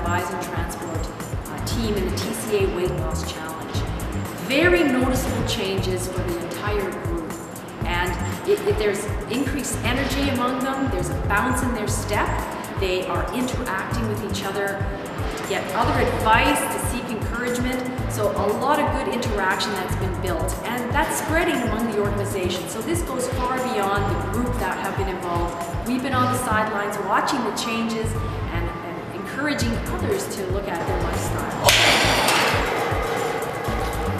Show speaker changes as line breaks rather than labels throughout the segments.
Bison Transport team in the TCA Weight Loss Challenge. Very noticeable changes for the entire group. And there's increased energy among them, there's a bounce in their step, they are interacting with each other to get other advice, to seek encouragement. So a lot of good interaction that's been built, and that's spreading among the organization. So this goes far beyond the group that have been involved. We've been on the sidelines watching the changes and encouraging others to look at their lifestyle.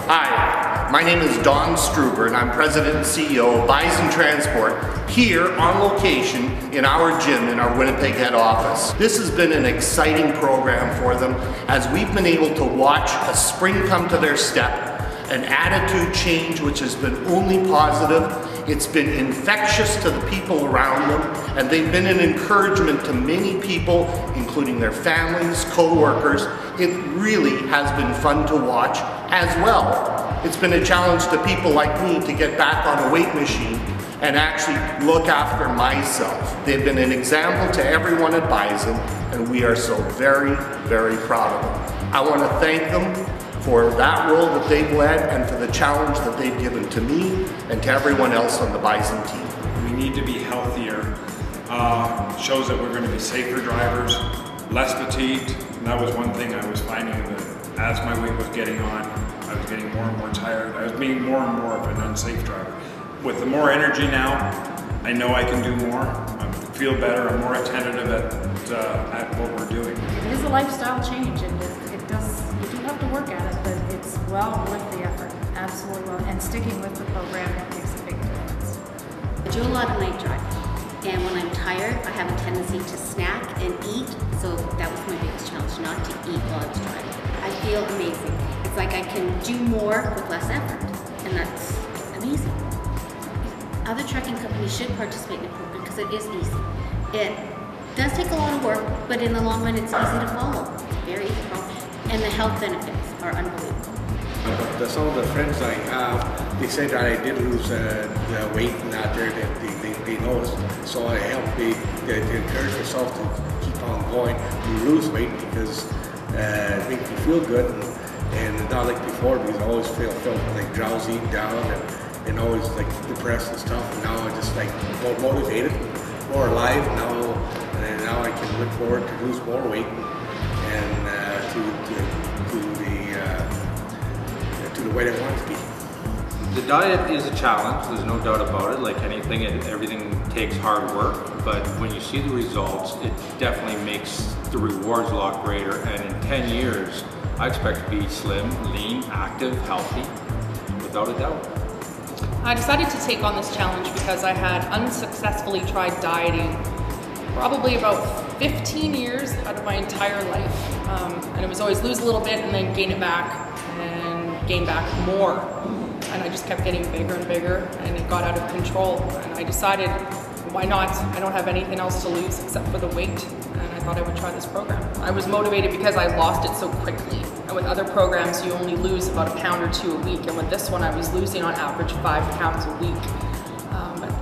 Hi, my name is Don Streuber and I'm President and CEO of Bison Transport here on location in our gym in our Winnipeg head office. This has been an exciting program for them as we've been able to watch a spring come to their step, an attitude change which has been only positive. It's been infectious to the people around them, and they've been an encouragement to many people, including their families, co-workers. It really has been fun to watch as well. It's been a challenge to people like me to get back on a weight machine and actually look after myself. They've been an example to everyone at Bison, and we are so very, very proud of them. I want to thank them for that role that they've led and for the challenge that they've given to me and to everyone else on the Bison team.
We need to be healthier. Shows that we're going to be safer drivers, less fatigued. And that was one thing I was finding that as my weight was getting on, I was getting more and more tired. I was being more and more of an unsafe driver. With the more energy now, I know I can do more. I feel better. I'm more attentive at what we're doing.
It is a lifestyle change, and it does. You do have to work at it, but it's well worth the effort. Absolutely well, and sticking with the program makes a big difference.
I do a lot of night driving, and when I'm tired, I have a tendency to snack and eat. So that was my biggest challenge, not to eat while I was driving. I feel amazing. It's like I can do more with less effort, and that's amazing. Other trucking companies should participate in the program because it is easy. It does take a lot of work, but in the long run, it's easy to follow. It's very easy to follow, and the health benefits are unbelievable.
Some of the friends I have, they said that I did lose the weight and that they noticed. So I helped they encourage myself to keep on going and lose weight because it makes me feel good and not like before because I always felt like drowsy, down and always like depressed and stuff. And now I just like more motivated, more alive now, and now I can look forward to lose more weight and to the way I want it to be.
The diet is a challenge, there's no doubt about it. Like anything, everything takes hard work, but when you see the results, it definitely makes the rewards a lot greater. And in 10 years, I expect to be slim, lean, active, healthy, without a doubt.
I decided to take on this challenge because I had unsuccessfully tried dieting probably about 15 years out of my entire life. And it was always lose a little bit and then gain it back and gain back more. And I just kept getting bigger and bigger and it got out of control. And I decided, why not? I don't have anything else to lose except for the weight. And I thought I would try this program. I was motivated because I lost it so quickly. And with other programs, you only lose about a pound or two a week. And with this one, I was losing on average 5 pounds a week.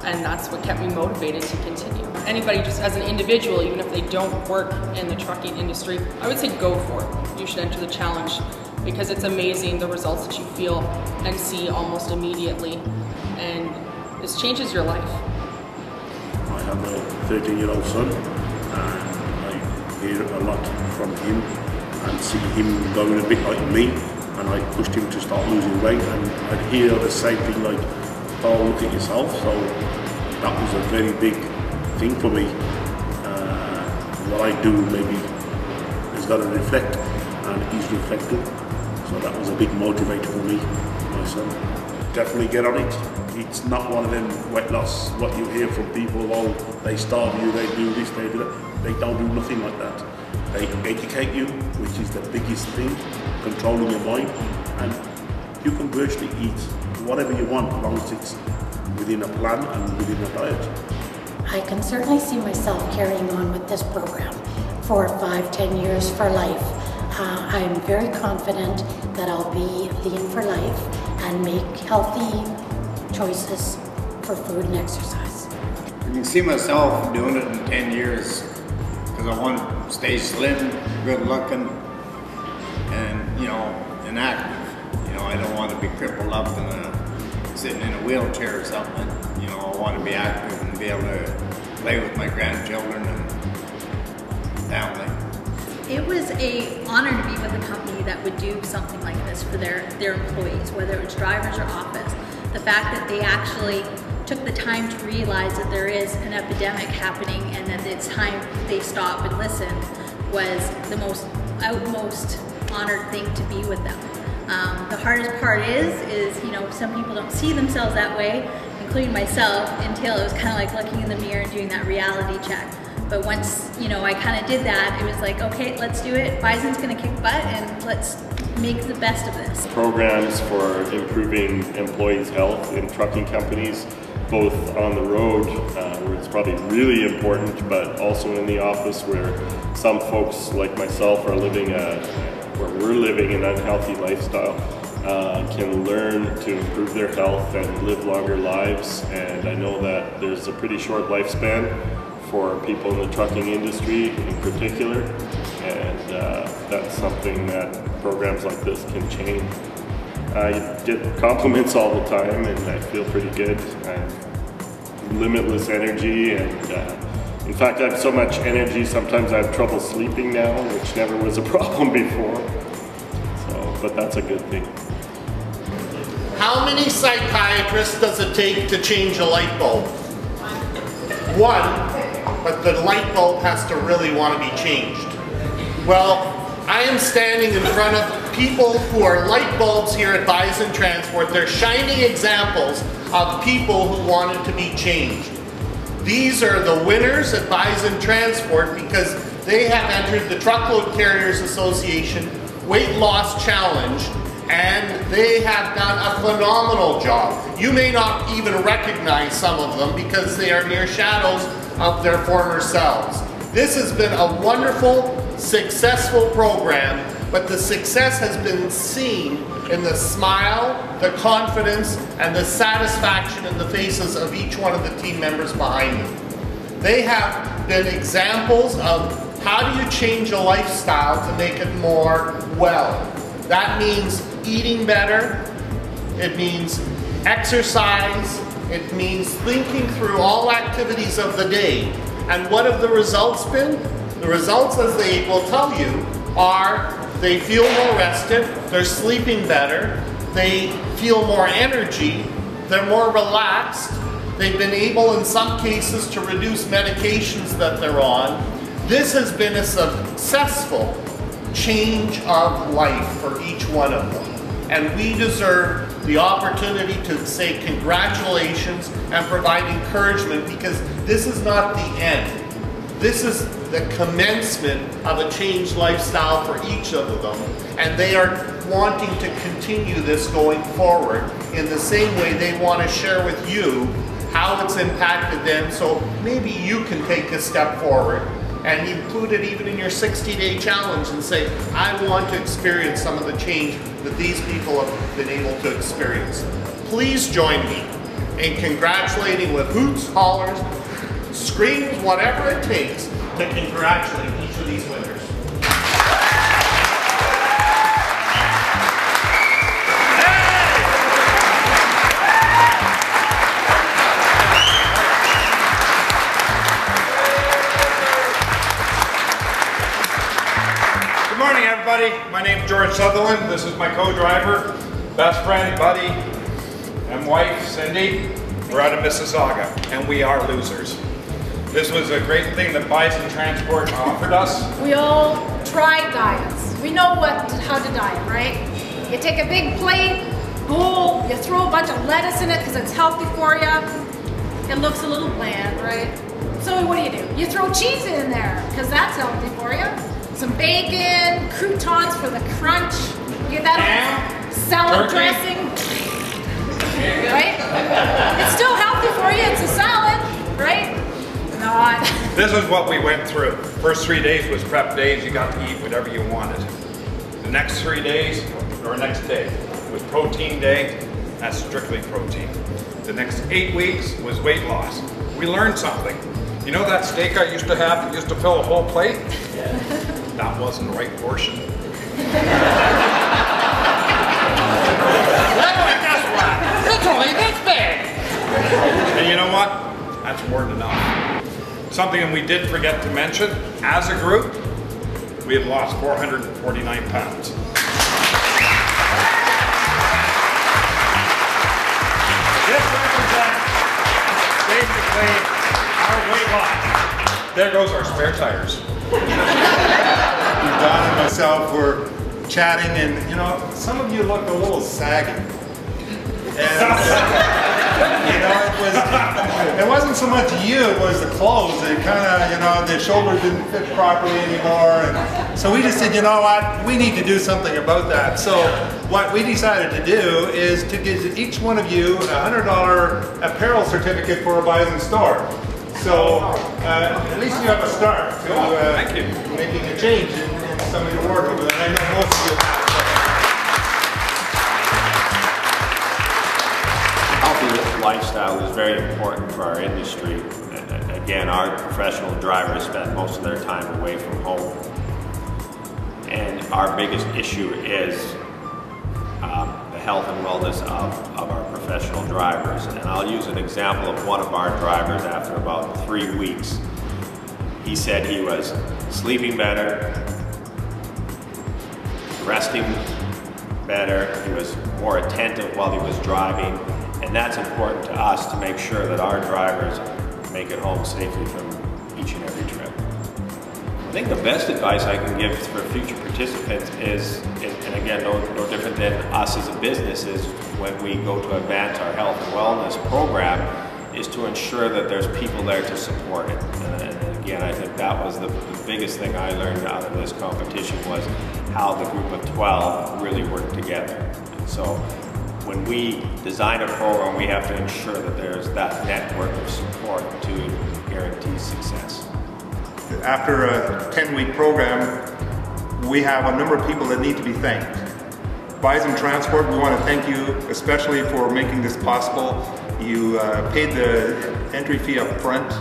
And that's what kept me motivated to continue. Anybody just as an individual, even if they don't work in the trucking industry, I would say go for it. You should enter the challenge because it's amazing the results that you feel and see almost immediately. And this changes your life.
I have a 13-year-old son and I hear a lot from him and see him going a bit like me, and I pushed him to start losing weight, and I'd hear the same thing like, oh, look at yourself. So that was a very big thing for me. What I do maybe has got to reflect, and he's reflected. So that was a big motivator for me, my son. Definitely get on it. It's not one of them weight loss, what you hear from people, oh, they starve you, they do this, they do that. They don't do nothing like that. They educate you, which is the biggest thing, controlling your mind, and you can virtually eat whatever you want as long as it's within a plan and within a diet.
I can certainly see myself carrying on with this program for 5, 10 years for life. I'm very confident that I'll be lean for life and make healthy choices for food and exercise.
I can see myself doing it in 10 years because because I want to stay slim, good looking, and you know, and active. You know, I don't want to be crippled up and sitting in a wheelchair or something. You know, I want to be active and be able to play with my grandchildren and family.
It was an honor to be with a company that would do something like this for their employees, whether it's drivers or office. The fact that they actually took the time to realize that there is an epidemic happening and that it's time they stop and listen was the most honored thing to be with them. The hardest part is you know, some people don't see themselves that way, including myself, until it was kind of like looking in the mirror and doing that reality check. But once, you know, I kind of did that, it was like, okay, let's do it. Bison's gonna kick butt and let's make the best of this.
Programs for improving employees' health in trucking companies, both on the road, where it's probably really important, but also in the office where some folks like myself are living where we're living an unhealthy lifestyle, can learn to improve their health and live longer lives. And I know that there's a pretty short lifespan for people in the trucking industry in particular, and that's something that programs like this can change. I get compliments all the time and I feel pretty good. I have limitless energy, and in fact I have so much energy sometimes I have trouble sleeping now, which never was a problem before. So, but that's a good thing.
How many psychiatrists does it take to change a light bulb? One. But the light bulb has to really want to be changed. Well, I am standing in front of people who are light bulbs here at Bison Transport. They're shining examples of people who wanted to be changed. These are the winners at Bison Transport because they have entered the Truckload Carriers Association Weight Loss Challenge, and they have done a phenomenal job. You may not even recognize some of them because they are mere shadows of their former selves. This has been a wonderful, successful program, but the success has been seen in the smile, the confidence, and the satisfaction in the faces of each one of the team members behind them. They have been examples of how do you change a lifestyle to make it more well. That means eating better, it means exercise, it means thinking through all activities of the day. And what have the results been? The results, as they will tell you, are they feel more rested, they're sleeping better, they feel more energy, they're more relaxed, they've been able in some cases to reduce medications that they're on. This has been a successful change of life for each one of them. And we deserve the opportunity to say congratulations and provide encouragement, because this is not the end. This is the commencement of a changed lifestyle for each of them, and they are wanting to continue this going forward in the same way they want to share with you how it's impacted them, so maybe you can take a step forward and include it even in your 60-day challenge and say, I want to experience some of the change that these people have been able to experience. Please join me in congratulating with hoots, hollers, screams, whatever it takes to congratulate each of these winners.
My name's George Sutherland. This is my co-driver, best friend, buddy, and wife, Cindy. We're out of Mississauga, and we are losers. This was a great thing that Bison Transport offered us.
We all tried diets. We know how to diet, right? You take a big plate, bowl, you throw a bunch of lettuce in it because it's healthy for you. It looks a little bland, right? So what do? You throw cheese in there because that's healthy for you. Some bacon, croutons for the crunch. You get that salad dressing, right? It's still healthy for you. It's a salad, right? Not.
This is what we went through. First 3 days was prep days. You got to eat whatever you wanted. The next 3 days, or next day, was protein day. That's strictly protein. The next 8 weeks was weight loss. We learned something. You know that steak I used to have that used to fill a whole plate? Yeah. That wasn't the right portion. Well, guess what? It's only this big. And you know what? That's more than enough. Something we did forget to mention, as a group, we have lost 449 pounds. This represents basically our weight loss. There goes our spare tires.
Don and myself were chatting, and you know, some of you look a little saggy. And you know, it wasn't so much you, it was the clothes. It kind of, you know, the shoulders didn't fit properly anymore. And so we just said, you know what, we need to do something about that. So what we decided to do is to give each one of you a $100 apparel certificate for a Bison store. So at least you have a start to making a change in some of your wardrobe. And I know most of you have.
Healthy lifestyle is very important for our industry. Again, our professional drivers spend most of their time away from home. And our biggest issue is the health and wellness of our professional drivers. And I'll use an example of one of our drivers after about 3 weeks. He said he was sleeping better, resting better, he was more attentive while he was driving. And that's important to us to make sure that our drivers make it home safely from each and every trip. I think the best advice I can give for future participants is, and again, no different than us as a business, is when we go to advance our health and wellness program, is to ensure that there's people there to support it. And again, I think that was the biggest thing I learned out of this competition, was how the group of 12 really worked together. And so when we design a program, we have to ensure that there's that network of support to guarantee success.
After a 10-week program, we have a number of people that need to be thanked. Bison Transport, we want to thank you especially for making this possible. You paid the entry fee up front,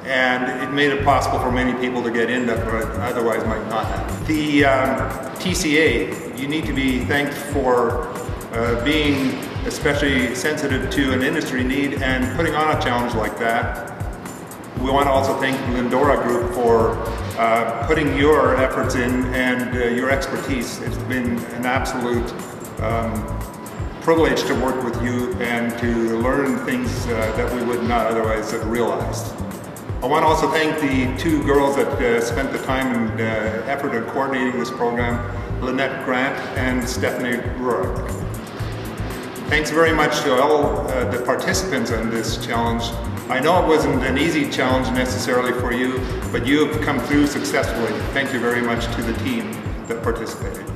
and it made it possible for many people to get in that otherwise might not have. The TCA, you need to be thanked for being especially sensitive to an industry need and putting on a challenge like that. We want to also thank the Lindora Group for putting your efforts in and your expertise. It's been an absolute privilege to work with you and to learn things that we would not otherwise have realized. I want to also thank the 2 girls that spent the time and effort in coordinating this program, Lynette Grant and Stephanie Roeder. Thanks very much to all the participants in this challenge. I know it wasn't an easy challenge necessarily for you, but you have come through successfully. Thank you very much to the team that participated.